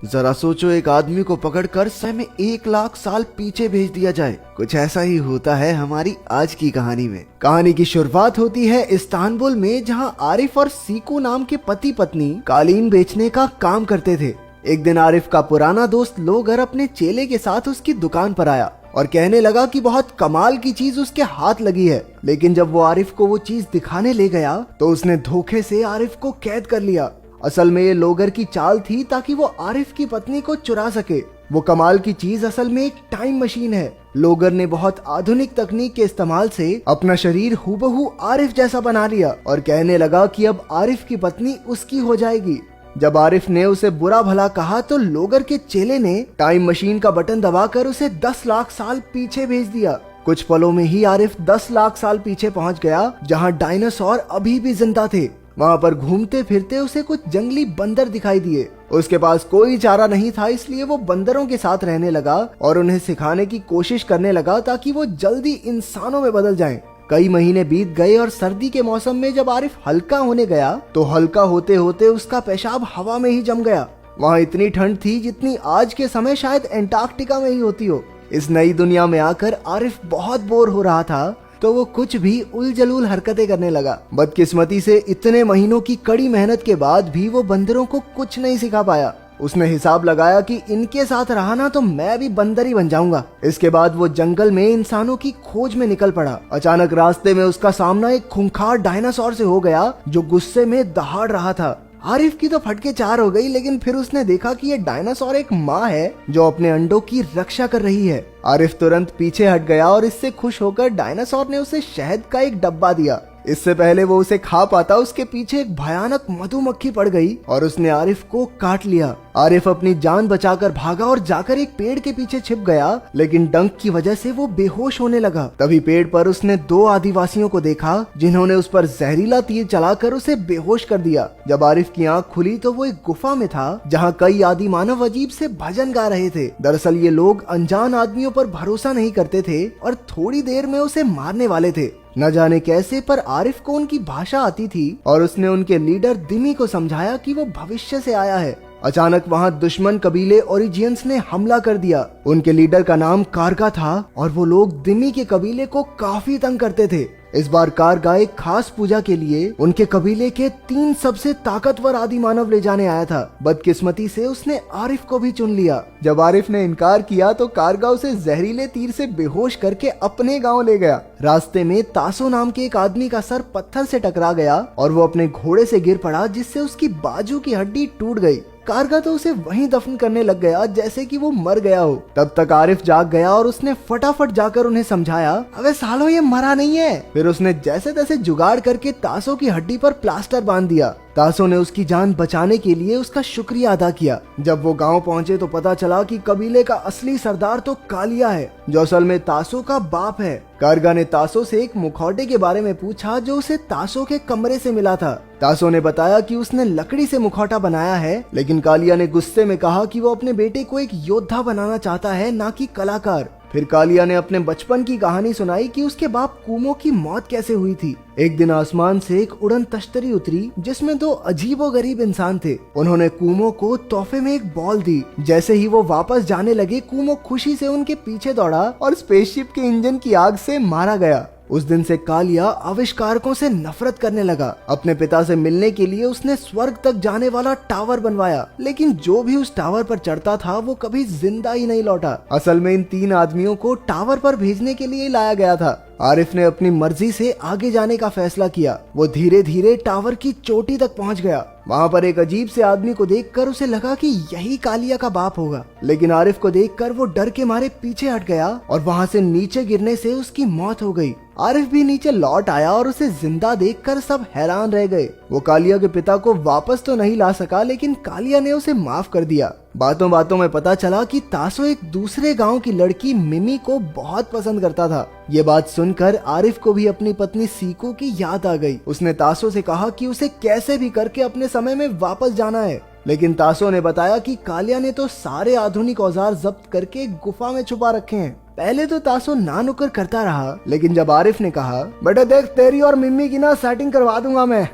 जरा सोचो, एक आदमी को पकड़कर समय में 1 लाख साल पीछे भेज दिया जाए। कुछ ऐसा ही होता है हमारी आज की कहानी में। कहानी की शुरुआत होती है इस्तांबुल में, जहां आरिफ और सीकू नाम के पति पत्नी कालीन बेचने का काम करते थे। एक दिन आरिफ का पुराना दोस्त लोगर अपने चेले के साथ उसकी दुकान पर आया और कहने लगा कि बहुत कमाल की चीज उसके हाथ लगी है। लेकिन जब वो आरिफ को वो चीज दिखाने ले गया तो उसने धोखे से आरिफ को कैद कर लिया। असल में ये लोगर की चाल थी ताकि वो आरिफ की पत्नी को चुरा सके। वो कमाल की चीज असल में एक टाइम मशीन है। लोगर ने बहुत आधुनिक तकनीक के इस्तेमाल से अपना शरीर हूबहू आरिफ जैसा बना लिया और कहने लगा कि अब आरिफ की पत्नी उसकी हो जाएगी। जब आरिफ ने उसे बुरा भला कहा तो लोगर के चेले ने टाइम मशीन का बटन दबाकर उसे 10 लाख साल पीछे भेज दिया। कुछ पलों में ही आरिफ 10 लाख साल पीछे पहुंच गया, जहां डायनासोर अभी भी जिंदा थे। वहां पर घूमते फिरते उसे कुछ जंगली बंदर दिखाई दिए। उसके पास कोई चारा नहीं था, इसलिए वो बंदरों के साथ रहने लगा और उन्हें सिखाने की कोशिश करने लगा ताकि वो जल्दी इंसानों में बदल जाएं। कई महीने बीत गए और सर्दी के मौसम में जब आरिफ हल्का होने गया तो हल्का होते होते उसका पेशाब हवा में ही जम गया। वहाँ इतनी ठंड थी जितनी आज के समय शायद एंटार्क्टिका में ही होती हो। इस नई दुनिया में आकर आरिफ बहुत बोर हो रहा था तो वो कुछ भी उलझलूल हरकतें करने लगा। बदकिस्मती से इतने महीनों की कड़ी मेहनत के बाद भी वो बंदरों को कुछ नहीं सिखा पाया। उसने हिसाब लगाया कि इनके साथ रहा ना तो मैं भी बंदर ही बन जाऊंगा। इसके बाद वो जंगल में इंसानों की खोज में निकल पड़ा। अचानक रास्ते में उसका सामना एक खूंखार डायनासोर से हो गया जो गुस्से में दहाड़ रहा था। आरिफ की तो फटके चार हो गई, लेकिन फिर उसने देखा कि ये डायनासोर एक माँ है जो अपने अंडों की रक्षा कर रही है। आरिफ तुरंत पीछे हट गया और इससे खुश होकर डायनासोर ने उसे शहद का एक डब्बा दिया। इससे पहले वो उसे खा पाता उसके पीछे एक भयानक मधुमक्खी पड़ गई और उसने आरिफ को काट लिया। आरिफ अपनी जान बचाकर भागा और जाकर एक पेड़ के पीछे छिप गया, लेकिन डंक की वजह से वो बेहोश होने लगा। तभी पेड़ पर उसने 2 आदिवासियों को देखा जिन्होंने उस पर जहरीला तीर चलाकर उसे बेहोश कर दिया। जब आरिफ की आंख खुली तो वो एक गुफा में था जहाँ कई आदि मानव अजीब से भजन गा रहे थे। दरअसल ये लोग अनजान आदमियों पर भरोसा नहीं करते थे और थोड़ी देर में उसे मारने वाले थे। न जाने कैसे पर आरिफ को उनकी भाषा आती थी और उसने उनके लीडर दिमी को समझाया कि वो भविष्य से आया है। अचानक वहां दुश्मन कबीले ओरिजियंस ने हमला कर दिया। उनके लीडर का नाम कारगा था और वो लोग दिमी के कबीले को काफी तंग करते थे। इस बार कारगा एक खास पूजा के लिए उनके कबीले के 3 सबसे ताकतवर आदि मानव ले जाने आया था। बदकिस्मती से उसने आरिफ को भी चुन लिया। जब आरिफ ने इनकार किया तो कारगा उसे जहरीले तीर से बेहोश करके अपने गांव ले गया। रास्ते में तासो नाम के एक आदमी का सर पत्थर से टकरा गया और वो अपने घोड़े से गिर पड़ा, जिससे उसकी बाजू की हड्डी टूट गई। कारगा तो उसे वहीं दफन करने लग गया जैसे कि वो मर गया हो। तब तक आरिफ जाग गया और उसने फटाफट जाकर उन्हें समझाया, अबे सालो ये मरा नहीं है। फिर उसने जैसे तैसे जुगाड़ करके तासो की हड्डी पर प्लास्टर बांध दिया। तासो ने उसकी जान बचाने के लिए उसका शुक्रिया अदा किया। जब वो गांव पहुंचे तो पता चला कि कबीले का असली सरदार तो कालिया है, जो असल में तासो का बाप है। कारगा ने तासो से एक मुखौटे के बारे में पूछा जो उसे तासो के कमरे से मिला था। तासो ने बताया कि उसने लकड़ी से मुखौटा बनाया है, लेकिन कालिया ने गुस्से में कहा कि वो अपने बेटे को एक योद्धा बनाना चाहता है, ना कि कलाकार। फिर कालिया ने अपने बचपन की कहानी सुनाई कि उसके बाप कुमो की मौत कैसे हुई थी। एक दिन आसमान से एक उड़न तश्तरी उतरी जिसमें 2 अजीबोगरीब इंसान थे। उन्होंने कुमो को तोहफे में एक बॉल दी। जैसे ही वो वापस जाने लगे, कुमो खुशी से उनके पीछे दौड़ा और स्पेसशिप के इंजन की आग से मारा गया। उस दिन से कालिया आविष्कारकों से नफरत करने लगा। अपने पिता से मिलने के लिए उसने स्वर्ग तक जाने वाला टावर बनवाया, लेकिन जो भी उस टावर पर चढ़ता था वो कभी जिंदा ही नहीं लौटा। असल में इन 3 आदमियों को टावर पर भेजने के लिए लाया गया था। आरिफ ने अपनी मर्जी से आगे जाने का फैसला किया। वो धीरे धीरे टावर की चोटी तक पहुंच गया। वहाँ पर एक अजीब से आदमी को देखकर उसे लगा कि यही कालिया का बाप होगा, लेकिन आरिफ को देखकर वो डर के मारे पीछे हट गया और वहाँ से नीचे गिरने से उसकी मौत हो गई। आरिफ भी नीचे लौट आया और उसे जिंदा देखकर सब हैरान रह गए। वो कालिया के पिता को वापस तो नहीं ला सका, लेकिन कालिया ने उसे माफ कर दिया। बातों बातों में पता चला कि तासो एक दूसरे गांव की लड़की मिमी को बहुत पसंद करता था। ये बात सुनकर आरिफ को भी अपनी पत्नी सीकू की याद आ गई। उसने तासो से कहा कि उसे कैसे भी करके अपने समय में वापस जाना है, लेकिन तासो ने बताया कि कालिया ने तो सारे आधुनिक औजार जब्त करके गुफा में छुपा रखे हैं। पहले तो तासो ना नुकर करता रहा, लेकिन जब आरिफ ने कहा बेटा देख तेरी और मिम्मी की ना सेटिंग करवा दूंगा मैं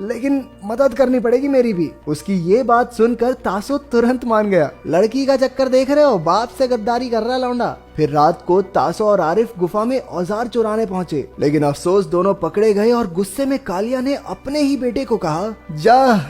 लेकिन मदद करनी पड़ेगी मेरी भी। उसकी ये बात सुनकर तासो तुरंत मान गया। लड़की का चक्कर देख रहे हो, बाप से गद्दारी कर रहा लौंडा। फिर रात को तासो और आरिफ गुफा में औजार चुराने पहुंचे, लेकिन अफसोस दोनों पकड़े गए और गुस्से में कालिया ने अपने ही बेटे को कहा जा,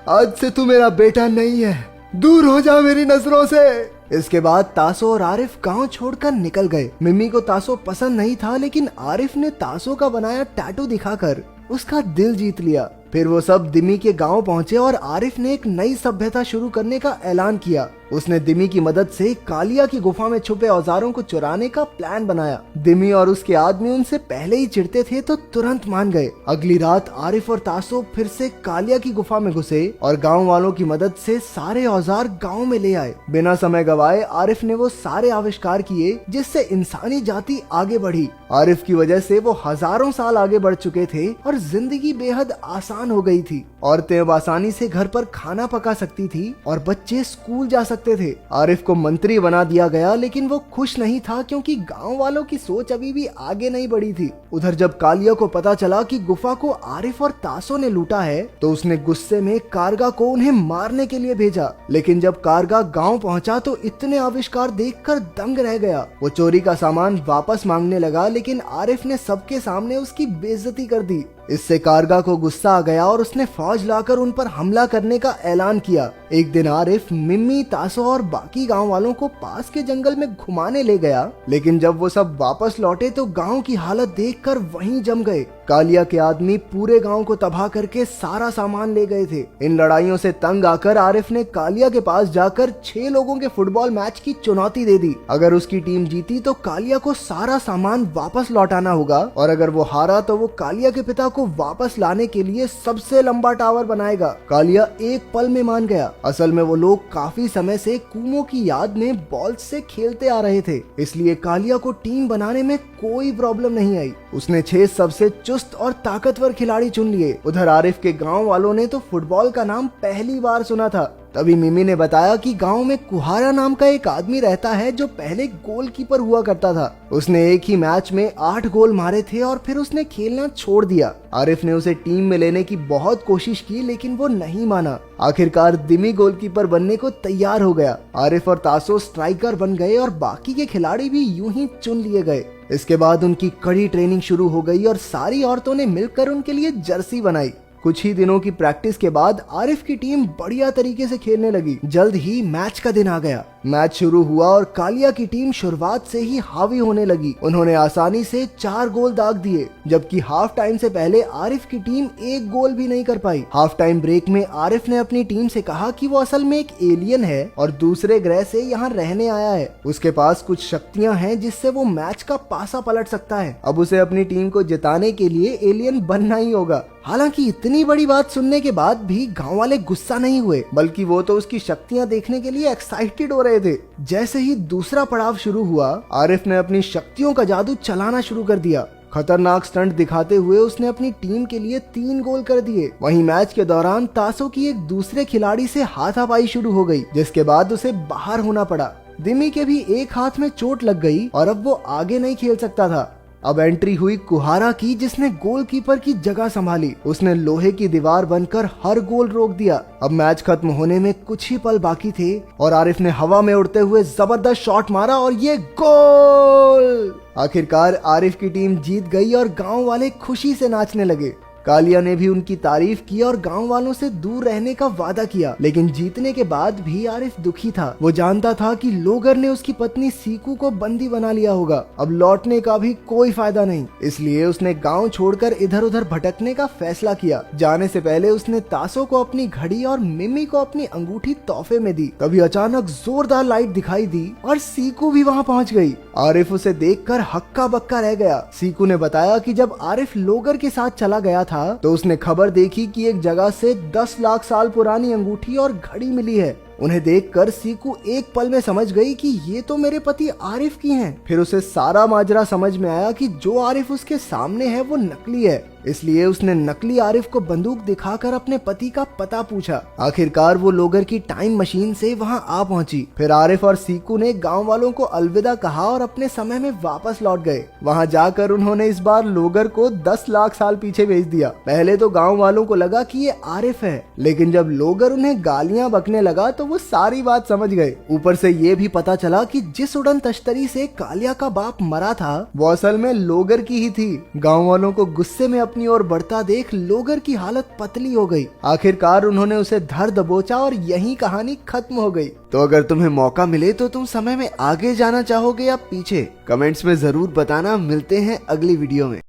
आज से तू मेरा बेटा नहीं है, दूर हो जा मेरी नजरों से। इसके बाद तासो और आरिफ गांव छोड़कर निकल गए। मिम्मी को तासो पसंद नहीं था, लेकिन आरिफ ने तासो का बनाया टैटू दिखाकर उसका दिल जीत लिया। फिर वो सब दिमी के गांव पहुंचे और आरिफ ने एक नई सभ्यता शुरू करने का ऐलान किया। उसने दिमी की मदद से कालिया की गुफा में छुपे औजारों को चुराने का प्लान बनाया। दिमी और उसके आदमी उनसे पहले ही चिढ़ते थे तो तुरंत मान गए। अगली रात आरिफ और तासो फिर से कालिया की गुफा में घुसे और गांव वालों की मदद से सारे औजार गांव में ले आए। बिना समय गवाए आरिफ ने वो सारे आविष्कार किए जिससे इंसानी जाति आगे बढ़ी। आरिफ की वजह से वो हजारों साल आगे बढ़ चुके थे और जिंदगी बेहद आसान हो गई थी। औरतें अब आसानी से घर पर खाना पका सकती थी और बच्चे स्कूल जा सकते थे। आरिफ को मंत्री बना दिया गया, लेकिन वो खुश नहीं था क्योंकि गांव वालों की सोच अभी भी आगे नहीं बढ़ी थी। उधर जब कालिया को पता चला कि गुफा को आरिफ और तासो ने लूटा है तो उसने गुस्से में कारगा को उन्हें मारने के लिए भेजा। लेकिन जब कारगा गांव पहुंचा तो इतने आविष्कार देखकर दंग रह गया। वो चोरी का सामान वापस मांगने लगा, लेकिन आरिफ ने सबके सामने उसकी बेइज्जती कर दी। इससे कारगा को गुस्सा आ गया और उसने फौज लाकर उन पर हमला करने का ऐलान किया। एक दिन आरिफ मिम्मी, तासो और बाकी गांव वालों को पास के जंगल में घुमाने ले गया, लेकिन जब वो सब वापस लौटे तो गांव की हालत देखकर वहीं जम गए। कालिया के आदमी पूरे गांव को तबाह करके सारा सामान ले गए थे। इन लड़ाइयों से तंग आकर आरिफ ने कालिया के पास जाकर 6 लोगों के फुटबॉल मैच की चुनौती दे दी। अगर उसकी टीम जीती तो कालिया को सारा सामान वापस लौटाना होगा और अगर वो हारा तो वो कालिया के पिता को वापस लाने के लिए सबसे लंबा टावर बनाएगा। कालिया एक पल में मान गया। असल में वो लोग काफी समय से कुमो की याद में बॉल से खेलते आ रहे थे, इसलिए कालिया को टीम बनाने में कोई प्रॉब्लम नहीं आई। उसने 6 सबसे चुस्त और ताकतवर खिलाड़ी चुन लिए। उधर आरिफ के गांव वालों ने तो फुटबॉल का नाम पहली बार सुना था। तभी मिमी ने बताया कि गांव में कुहारा नाम का एक आदमी रहता है जो पहले गोलकीपर हुआ करता था। उसने एक ही मैच में 8 गोल मारे थे और फिर उसने खेलना छोड़ दिया। आरिफ ने उसे टीम में लेने की बहुत कोशिश की, लेकिन वो नहीं माना। आखिरकार दिमी गोलकीपर बनने को तैयार हो गया। आरिफ और तासो स्ट्राइकर बन गए और बाकी के खिलाड़ी भी यूं ही चुन लिए गए। इसके बाद उनकी कड़ी ट्रेनिंग शुरू हो गई और सारी औरतों ने मिलकर उनके लिए जर्सी बनाई। कुछ ही दिनों की प्रैक्टिस के बाद आरिफ की टीम बढ़िया तरीके से खेलने लगी। जल्द ही मैच का दिन आ गया। मैच शुरू हुआ और कालिया की टीम शुरुआत से ही हावी होने लगी। उन्होंने आसानी से 4 गोल दाग दिए, जबकि हाफ टाइम से पहले आरिफ की टीम 1 गोल भी नहीं कर पाई। हाफ टाइम ब्रेक में आरिफ ने अपनी टीम से कहा कि वो असल में एक एलियन है और दूसरे ग्रह से यहाँ रहने आया है। उसके पास कुछ शक्तियाँ हैं जिससे वो मैच का पासा पलट सकता है। अब उसे अपनी टीम को जिताने के लिए एलियन बनना ही होगा। हालांकि इतनी बड़ी बात सुनने के बाद भी गांव वाले गुस्सा नहीं हुए, बल्कि वो तो उसकी शक्तियां देखने के लिए एक्साइटेड हो रहे थे। जैसे ही दूसरा पड़ाव शुरू हुआ, आरिफ ने अपनी शक्तियों का जादू चलाना शुरू कर दिया। खतरनाक स्टंट दिखाते हुए उसने अपनी टीम के लिए 3 गोल कर दिए। वहीं मैच के दौरान तासो की एक दूसरे खिलाड़ी से हाथापाई शुरू हो गई, जिसके बाद उसे बाहर होना पड़ा। दिमी के भी एक हाथ में चोट लग गई और अब वो आगे नहीं खेल सकता था। अब एंट्री हुई कुहारा की, जिसने गोलकीपर की जगह संभाली। उसने लोहे की दीवार बनकर हर गोल रोक दिया। अब मैच खत्म होने में कुछ ही पल बाकी थे और आरिफ ने हवा में उड़ते हुए जबरदस्त शॉट मारा और ये गोल! आखिरकार आरिफ की टीम जीत गई और गांव वाले खुशी से नाचने लगे। कालिया ने भी उनकी तारीफ की और गांव वालों से दूर रहने का वादा किया, लेकिन जीतने के बाद भी आरिफ दुखी था। वो जानता था कि लोगर ने उसकी पत्नी सीकू को बंदी बना लिया होगा। अब लौटने का भी कोई फायदा नहीं, इसलिए उसने गांव छोड़कर इधर उधर भटकने का फैसला किया। जाने से पहले उसने तासो को अपनी घड़ी और मिमी को अपनी अंगूठी तोहफे में दी। तभी अचानक जोरदार लाइट दिखाई दी और सीकू भी वहाँ पहुँच गई। आरिफ उसे देखकर हक्का बक्का रह गया। सीकू ने बताया कि जब आरिफ लोगर के साथ चला गया था तो उसने खबर देखी कि एक जगह से 10 लाख साल पुरानी अंगूठी और घड़ी मिली है। उन्हें देखकर सीकू एक पल में समझ गई कि ये तो मेरे पति आरिफ की हैं। फिर उसे सारा माजरा समझ में आया कि जो आरिफ उसके सामने है वो नकली है, इसलिए उसने नकली आरिफ को बंदूक दिखाकर अपने पति का पता पूछा। आखिरकार वो लोगर की टाइम मशीन से वहां आ पहुंची। फिर आरिफ और सीकू ने गांव वालों को अलविदा कहा और अपने समय में वापस लौट गए। वहां जाकर उन्होंने इस बार लोगर को 10 लाख साल पीछे भेज दिया। पहले तो गांव वालों को लगा कि ये आरिफ है, लेकिन जब लोगर उन्हें गालियां बकने लगा तो वो सारी बात समझ गए। ऊपर से ये भी पता चला कि जिस उड़न तश्तरी से कालिया का बाप मरा था वो असल में लोगर की ही थी। गाँव वालों को गुस्से में अपनी ओर बढ़ता देख लोगर की हालत पतली हो गई। आखिरकार उन्होंने उसे धर दबोचा और यही कहानी खत्म हो गई। तो अगर तुम्हें मौका मिले तो तुम समय में आगे जाना चाहोगे या पीछे? कमेंट्स में जरूर बताना। मिलते हैं अगली वीडियो में।